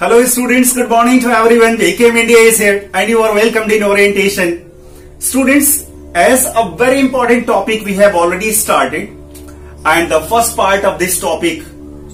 Hello students, good morning to everyone. JKM India is here and you are welcomed in orientation. Students, as a very important topic we have already started and the first part of this topic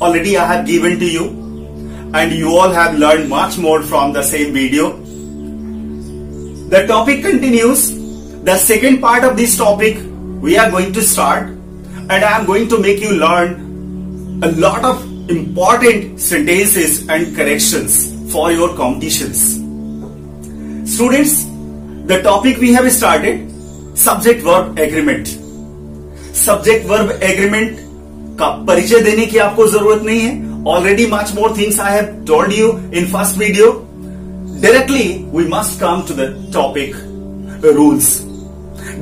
already I have given to you and you all have learned much more from the same video. The topic continues. The second part of this topic we are going to start and I am going to make you learn a lot of important sentences and corrections for your competitions. Students, the topic we have started, subject verb agreement. Subject verb agreement का परिचय देने की आपको जरूरत नहीं है. Already much more things I have told you in first video. Directly we must come to the topic, rules.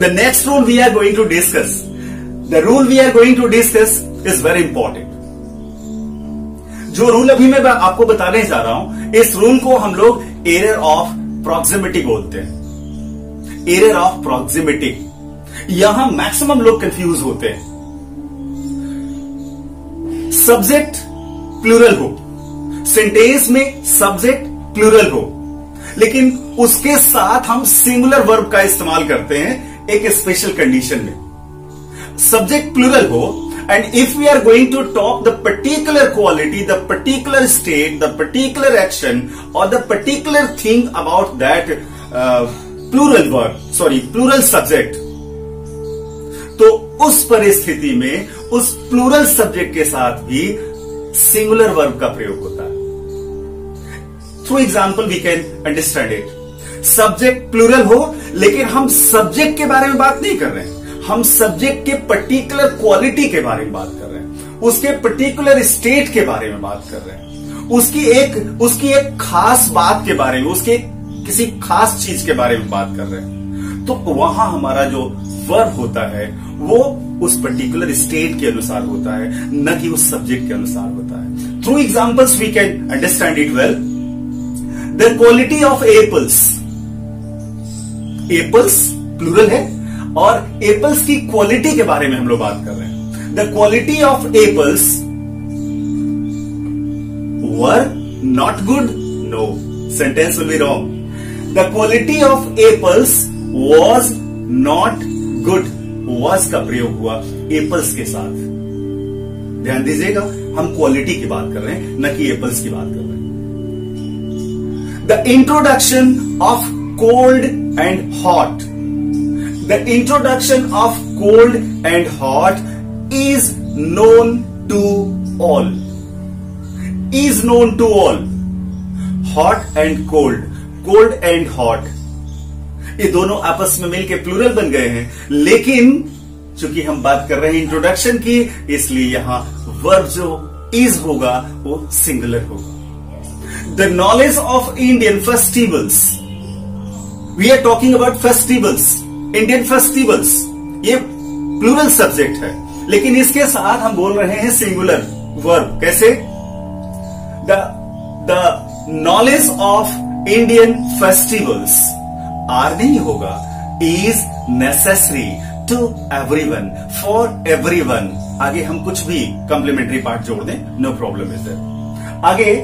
The next rule we are going to discuss. The rule we are going to discuss is very important. जो rule अभी मैं आपको बताने जा रहा हूं, इस rule को हम लोग एरर ऑफ प्रॉक्सिमिटी बोलते हैं. Error of proximity. यहां मैक्सिमम लोग कंफ्यूज होते हैं. सब्जेक्ट प्लूरल हो, सेंटेंस में सब्जेक्ट प्लूरल हो, लेकिन उसके साथ हम सिंगुलर वर्ब का इस्तेमाल करते हैं एक स्पेशल कंडीशन में. सब्जेक्ट प्लूरल हो and if we are going to talk the particular quality, the particular state, the particular action or the particular thing about that plural subject, तो उस परिस्थिति में उस प्लूरल सब्जेक्ट के साथ भी सिंगुलर वर्ब का प्रयोग होता है. Through example we can understand it. Subject plural हो लेकिन हम सब्जेक्ट के बारे में बात नहीं कर रहे हैं, हम सब्जेक्ट के पर्टिकुलर क्वालिटी के बारे में बात कर रहे हैं, उसके पर्टिकुलर स्टेट के बारे में बात कर रहे हैं, उसकी एक खास बात के बारे में, उसके किसी खास चीज के बारे में बात कर रहे हैं. तो वहां हमारा जो वर्ब होता है वो उस पर्टिकुलर स्टेट के अनुसार होता है, न कि उस सब्जेक्ट के अनुसार होता है. Through examples we can understand it well. The quality of apples. Apples plural है और एप्पल्स की क्वालिटी के बारे में हम लोग बात कर रहे हैं. The quality of apples were not good. No, sentence will be wrong. The quality of apples was not good. Was का प्रयोग हुआ एप्पल्स के साथ. ध्यान दीजिएगा, हम क्वालिटी की बात कर रहे हैं, न कि एप्पल्स की बात कर रहे हैं. The introduction of cold and hot. The introduction of cold and hot is known to all. Is known to all. Hot and cold. Cold and hot. ये दोनों आपस में मिलके प्लूरल बन गए हैं, लेकिन चूंकि हम बात कर रहे हैं इंट्रोडक्शन की, इसलिए यहां वर्ब जो is होगा वो सिंगुलर होगा. The knowledge of Indian festivals. We are talking about festivals. Indian festivals, ये प्लूरल सब्जेक्ट है, लेकिन इसके साथ हम बोल रहे हैं सिंगुलर वर्ब. कैसे? The knowledge of Indian festivals. Are नहीं होगा, is necessary to everyone, for everyone. आगे हम कुछ भी कॉम्प्लीमेंट्री पार्ट जोड़ दें, नो प्रॉब्लम इज देयर. आगे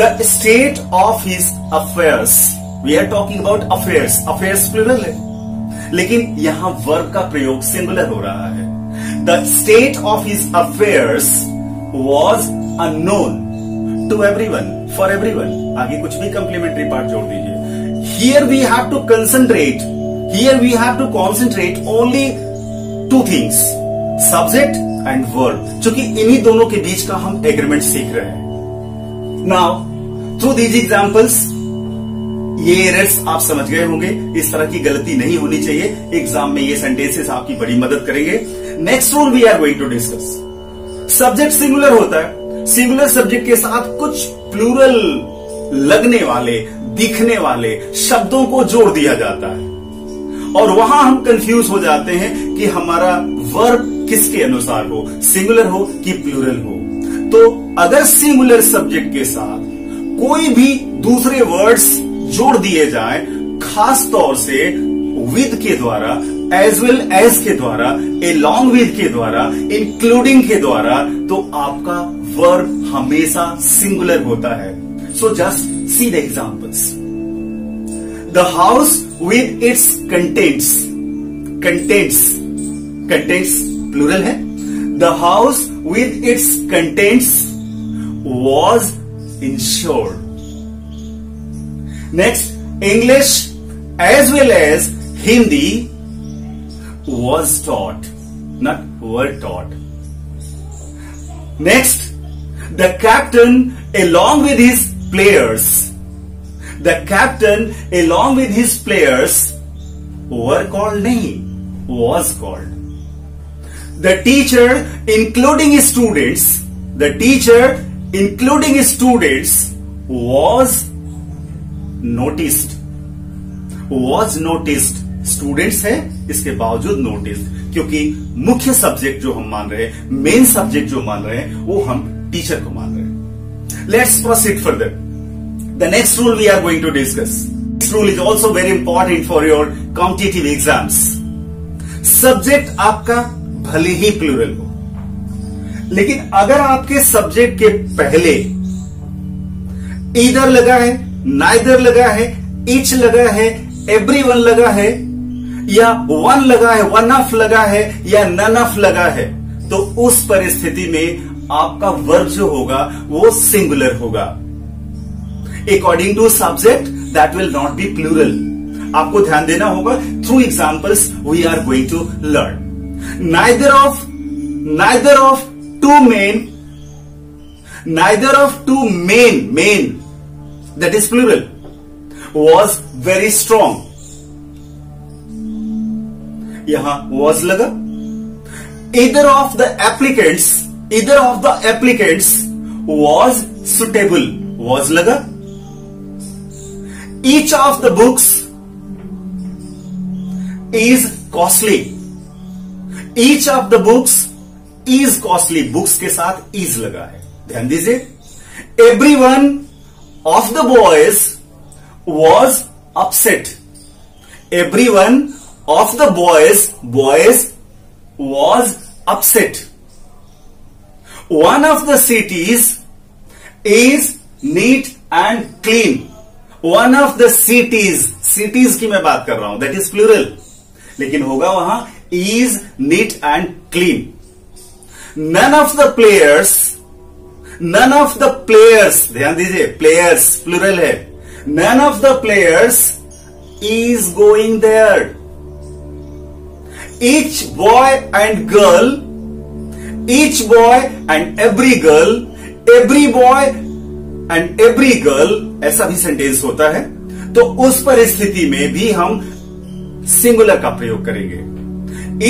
the state of his affairs. We are talking about affairs. Affairs plural है, लेकिन यहां वर्ब का प्रयोग सिंगुलर हो रहा है. The state of his affairs was unknown to everyone, for everyone. आगे कुछ भी कंप्लीमेंट्री पार्ट जोड़ दीजिए. Here we have to concentrate. Here we have to concentrate only two things, subject and verb, क्योंकि इन्हीं दोनों के बीच का हम एग्रीमेंट सीख रहे हैं. नाउ थ्रू दीज एग्जाम्पल्स ये एरर्स आप समझ गए होंगे. इस तरह की गलती नहीं होनी चाहिए. एग्जाम में ये सेंटेंसेस आपकी बड़ी मदद करेंगे. Next rule we are going to discuss. Subject singular होता है, सिंगुलर सब्जेक्ट के साथ कुछ प्लूरल लगने वाले, दिखने वाले शब्दों को जोड़ दिया जाता है और वहां हम कंफ्यूज हो जाते हैं कि हमारा वर्ब किसके अनुसार हो, सिंगुलर हो कि प्लूरल हो. तो अगर सिंगुलर सब्जेक्ट के साथ कोई भी दूसरे वर्ड्स जोड़ दिए जाएं, खास तौर से विद के द्वारा, एज वेल एज के द्वारा, एलॉन्ग विद के द्वारा, इंक्लूडिंग के द्वारा, तो आपका वर्ब हमेशा सिंगुलर होता है. So just see the examples. The house with its contents plural है. The house with its contents was insured. Next, English as well as Hindi was taught, not were taught. Next, the captain along with his players were called, nahi, was called. The teacher including students was noticed. Students है, इसके बावजूद notice, क्योंकि मुख्य subject जो हम मान रहे हैं, मेन सब्जेक्ट जो मान रहे हैं, वो हम टीचर को मान रहे हैं. Let's proceed further. The next rule we are going to discuss. This rule is also very important for your competitive exams. Subject आपका भले ही प्लूरल हो, लेकिन अगर आपके सब्जेक्ट के पहले ईदर लगा है, नाइदर लगा है, ईच लगा है, एवरीवन लगा है, या वन लगा है, वन ऑफ लगा है, या नन ऑफ लगा है, तो उस परिस्थिति में आपका वर्ब जो होगा वो सिंगुलर होगा. According to subject that will not be plural. आपको ध्यान देना होगा. Through examples we are going to learn. Neither of two men, that is plural, was very strong. यहां was लगा. Either of the applicants was suitable, was लगा. Each of the books is costly. Each of the books is costly. Books के साथ is लगा है, ध्यान दीजिए. Every one of the boys was upset. Every one of the boys was upset. One of the cities is neat and clean. One of the cities की मैं बात कर रहा हूं, that is plural, लेकिन होगा वहां is neat and clean. None of the players, ध्यान दीजिए, players plural है. None of the players is going there. Each boy and every boy and every girl, ऐसा भी सेंटेंस होता है. तो उस परिस्थिति में भी हम सिंगुलर का प्रयोग करेंगे.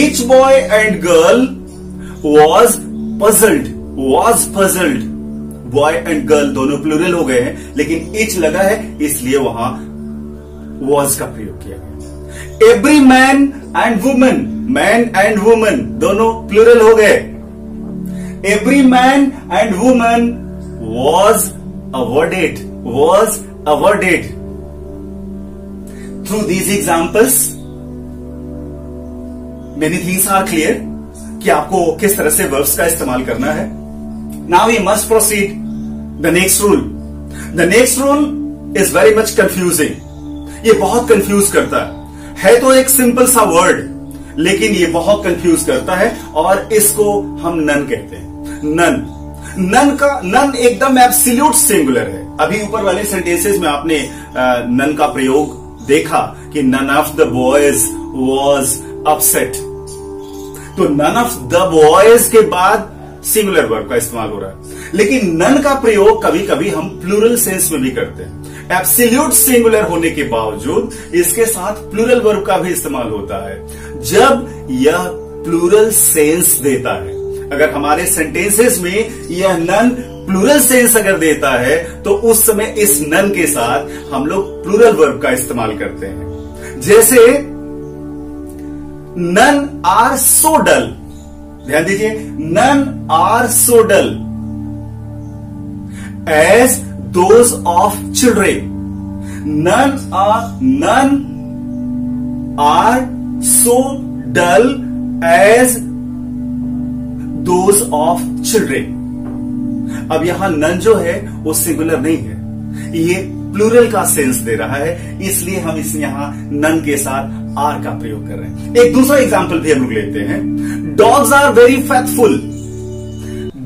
Each boy and girl was puzzled. Boy and girl दोनों प्लूरल हो गए हैं, लेकिन each लगा है, इसलिए वहां was का प्रयोग किया गया. Every man and woman दोनों प्लूरल हो गए. Every man and woman was awarded. Through these examples, many things are clear कि आपको किस तरह से verbs का इस्तेमाल करना है. Now we must proceed the next rule. The next rule is very much confusing. ये बहुत कंफ्यूज करता है तो एक सिंपल सा वर्ड, लेकिन ये बहुत कंफ्यूज करता है, और इसको हम नन कहते हैं. नन एकदम एब्सोल्यूट सिंगुलर है. अभी ऊपर वाले सेंटेंसेस में आपने नन का प्रयोग देखा कि none of the boys was upset. तो नन ऑफ द बॉयज के बाद सिंगुलर वर्ब का इस्तेमाल हो रहा है, लेकिन नन का प्रयोग कभी कभी हम प्लूरल सेंस में भी करते हैं. एब्सोल्यूट सिंगुलर होने के बावजूद इसके साथ प्लूरल वर्ब का भी इस्तेमाल होता है जब यह प्लूरल सेंस देता है. अगर हमारे सेंटेंसेस में यह नन प्लूरल सेंस अगर देता है तो उस समय इस नन के साथ हम लोग प्लूरल वर्ब का इस्तेमाल करते हैं. जैसे नन आर सो डल, ध्यान दीजिए, none are so dull as those of children. None are so dull as those of children. अब यहां नन जो है वो सिंगुलर नहीं है, ये प्लूरल का सेंस दे रहा है, इसलिए हम इस यहां नन के साथ आर का प्रयोग कर रहे हैं। एक दूसरा एग्जाम्पल भी हम लोग लेते हैं। Dogs are very faithful.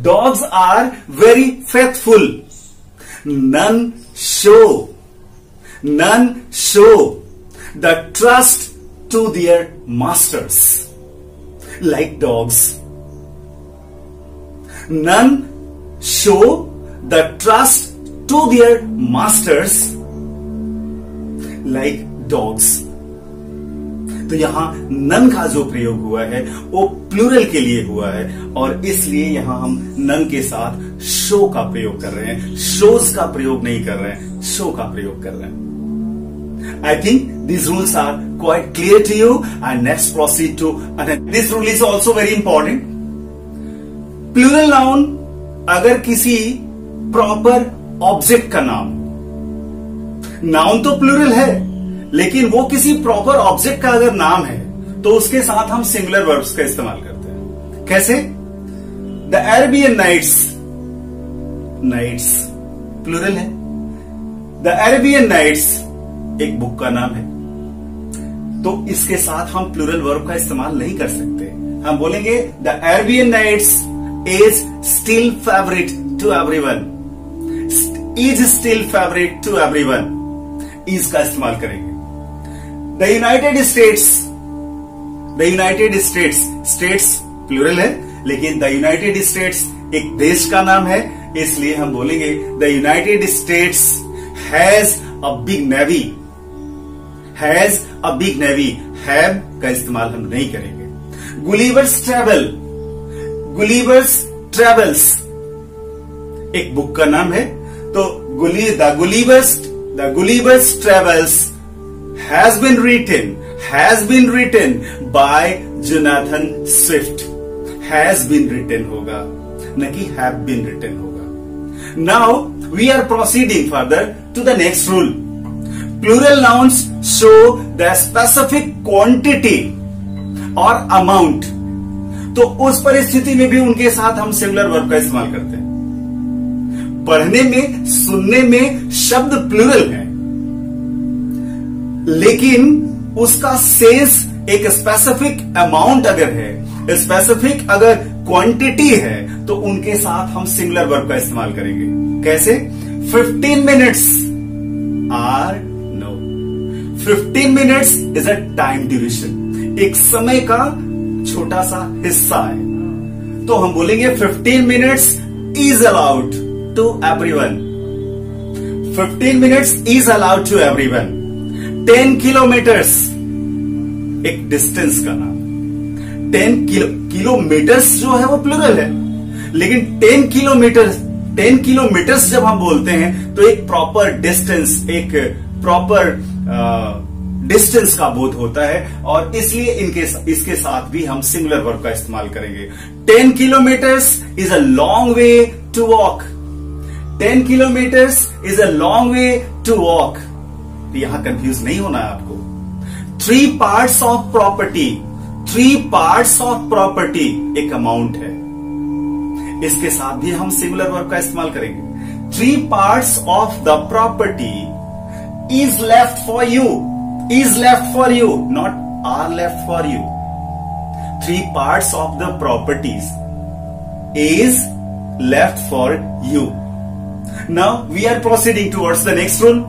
Dogs are very faithful. None show the trust to their masters like dogs. None show the trust to their masters like dogs. तो यहां none का जो प्रयोग हुआ है वो प्लूरल के लिए हुआ है और इसलिए यहां हम none के साथ show का प्रयोग कर रहे हैं। shows का प्रयोग नहीं कर रहे हैं, show का प्रयोग कर रहे हैं। I think these rules are quite clear to you and let's proceed to another. This rule is also very important. Plural noun अगर किसी प्रॉपर ऑब्जेक्ट का नाम तो प्लूरल है लेकिन वो किसी प्रॉपर ऑब्जेक्ट का अगर नाम है तो उसके साथ हम सिंगुलर वर्ब्स का इस्तेमाल करते हैं। कैसे? द अरेबियन नाइट्स प्लूरल है। द अरेबियन नाइट्स एक बुक का नाम है तो इसके साथ हम प्लूरल वर्ब का इस्तेमाल नहीं कर सकते। हम बोलेंगे the Arabian Nights is still favorite to everyone. Is still favorite to everyone. Is का इस्तेमाल करेंगे। The United States प्लूरल है लेकिन the United States एक देश का नाम है इसलिए हम बोलेंगे The United States has a big navy. Have का इस्तेमाल हम नहीं करेंगे। गुलिवर्स ट्रेवल्स एक बुक का नाम है तो the Gulliver's Travels has been written by Jonathan Swift. Has been written होगा न कि हैव बीन रिटन होगा। Now we are proceeding further to the next rule. Plural nouns show the specific quantity और amount. तो उस परिस्थिति में भी उनके साथ हम सिंगुलर वर्ब का इस्तेमाल करते हैं। पढ़ने में सुनने में शब्द प्लूरल है लेकिन उसका सेंस एक स्पेसिफिक अमाउंट अगर है, स्पेसिफिक अगर क्वांटिटी है तो उनके साथ हम सिंगुलर वर्ब का इस्तेमाल करेंगे। कैसे? 15 minutes are no. 15 minutes is a time duration, एक समय का छोटा सा हिस्सा है तो हम बोलेंगे 15 minutes is allowed to everyone. 15 minutes is allowed to everyone. 10 kilometres एक डिस्टेंस का नाम। 10 किलोमीटर्स जो है वो प्लूरल है लेकिन 10 किलोमीटर्स जब हम बोलते हैं तो एक प्रॉपर डिस्टेंस, एक प्रॉपर डिस्टेंस का बोध होता है और इसलिए इसके साथ भी हम सिंगुलर वर्ब का इस्तेमाल करेंगे। 10 kilometres is a long way to walk. 10 kilometres is a long way to walk. यहां कंफ्यूज नहीं होना है आपको। 3 पार्ट्स ऑफ प्रॉपर्टी एक अमाउंट है, इसके साथ भी हम सिंगुलर वर्ब का इस्तेमाल करेंगे। 3 parts of the property is left for you. Is left for you, not are left for you. 3 parts of the properties is left for you. Now we are proceeding towards the next rule.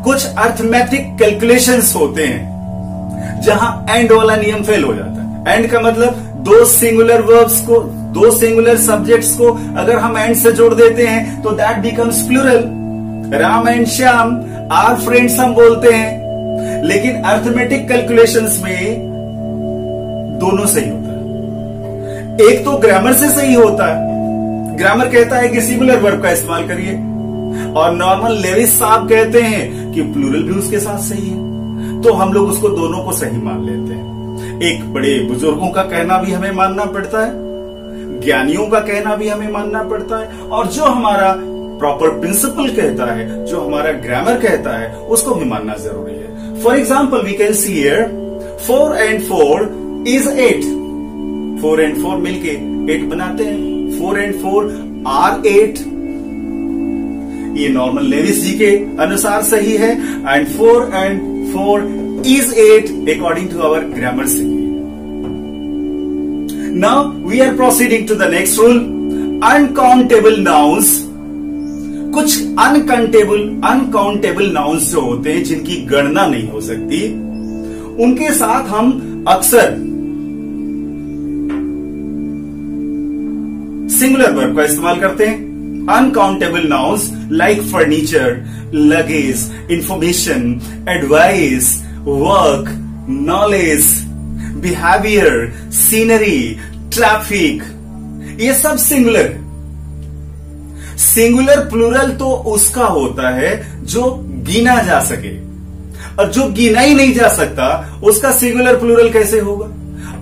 कुछ arithmetic calculations होते हैं जहां and वाला नियम fail हो जाता है। And का मतलब दो सिंगुलर सब्जेक्ट्स को अगर हम एंड से जोड़ देते हैं तो that becomes plural. Ram and Shyam are friends हम बोलते हैं लेकिन अर्थमेटिक कैलकुलेशंस में दोनों सही होता है। एक तो ग्रामर से सही होता है, ग्रामर कहता है कि सिंगुलर वर्ब का इस्तेमाल करिए और नॉर्मल लेविस साहब कहते हैं कि प्लूरल भी उसके साथ सही है तो हम लोग उसको दोनों को सही मान लेते हैं। एक बड़े बुजुर्गों का कहना भी हमें मानना पड़ता है, ज्ञानियों का कहना भी हमें मानना पड़ता है और जो हमारा प्रॉपर प्रिंसिपल कहता है, जो हमारा ग्रामर कहता है उसको भी मानना जरूरी है। For example, we can see here 4 and 4 is 8. 4 and 4 मिलके 8 बनाते हैं। 4 and 4 are 8. ये नॉर्मल लेविस जी के अनुसार सही है, and 4 is 8 according to our grammar city. Now we are proceeding to the next rule. Uncountable nouns. कुछ अनकाउंटेबल नाउन्स जो होते हैं जिनकी गणना नहीं हो सकती, उनके साथ हम अक्सर सिंगुलर वर्ब का इस्तेमाल करते हैं. Uncountable nouns like furniture, luggage, information, advice, work, knowledge, behaviour, scenery, traffic, ये सब सिंगुलर. सिंगुलर प्लूरल तो उसका होता है जो गिना जा सके, और जो गिना ही नहीं जा सकता उसका सिंगुलर प्लूरल कैसे होगा.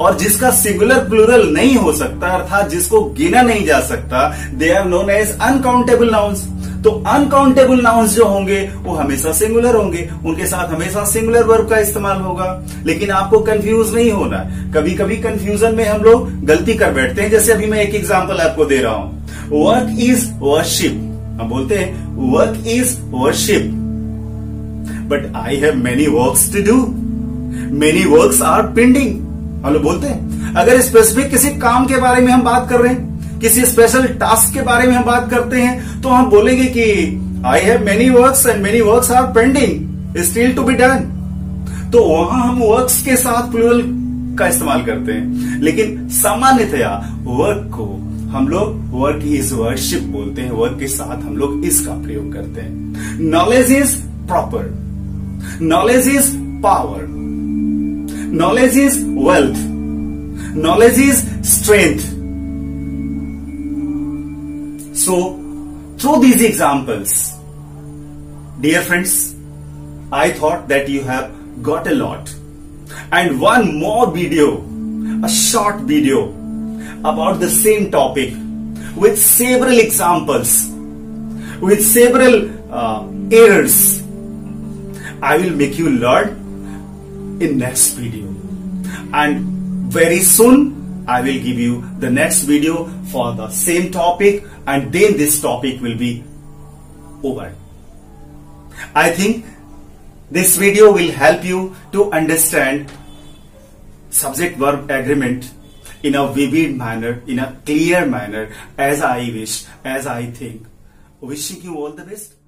और जिसका सिंगुलर प्लूरल नहीं हो सकता, अर्थात जिसको गिना नहीं जा सकता, they are known as uncountable nouns. तो अनकाउंटेबल नाउन्स जो होंगे वो हमेशा सिंगुलर होंगे, उनके साथ हमेशा सिंगुलर वर्ब का इस्तेमाल होगा. लेकिन आपको कंफ्यूज नहीं होना. कभी कभी कंफ्यूजन में हम लोग गलती कर बैठते हैं. जैसे अभी मैं एक एग्जांपल आपको दे रहा हूं. Work is worship. हम बोलते हैं work is worship, but I have many works to do. Many works are pending. हम लोग बोलते हैं. अगर स्पेसिफिक किसी काम के बारे में हम बात कर रहे हैं, किसी स्पेशल टास्क के बारे में हम बात करते हैं, तो हम बोलेंगे कि I have many works and many works are pending still to be done. तो वहां हम वर्क्स के साथ प्लूरल का इस्तेमाल करते हैं. लेकिन सामान्यतया वर्क को हम लोग वर्क इज वर्शिप बोलते हैं. वर्क के साथ हम लोग इसका प्रयोग करते हैं. Knowledge is proper, knowledge is power, knowledge is wealth, knowledge is strength. So, through these examples, dear friends, I thought that you have got a lot. And one more video, a short video about the same topic with several examples, with several errors. I will make you learn in next video. And very soon, I will give you the next video for the same topic, and then this topic will be over. I think this video will help you to understand subject-verb agreement in a vivid manner, in a clear manner, as I wish, as I think. Wishing you all the best.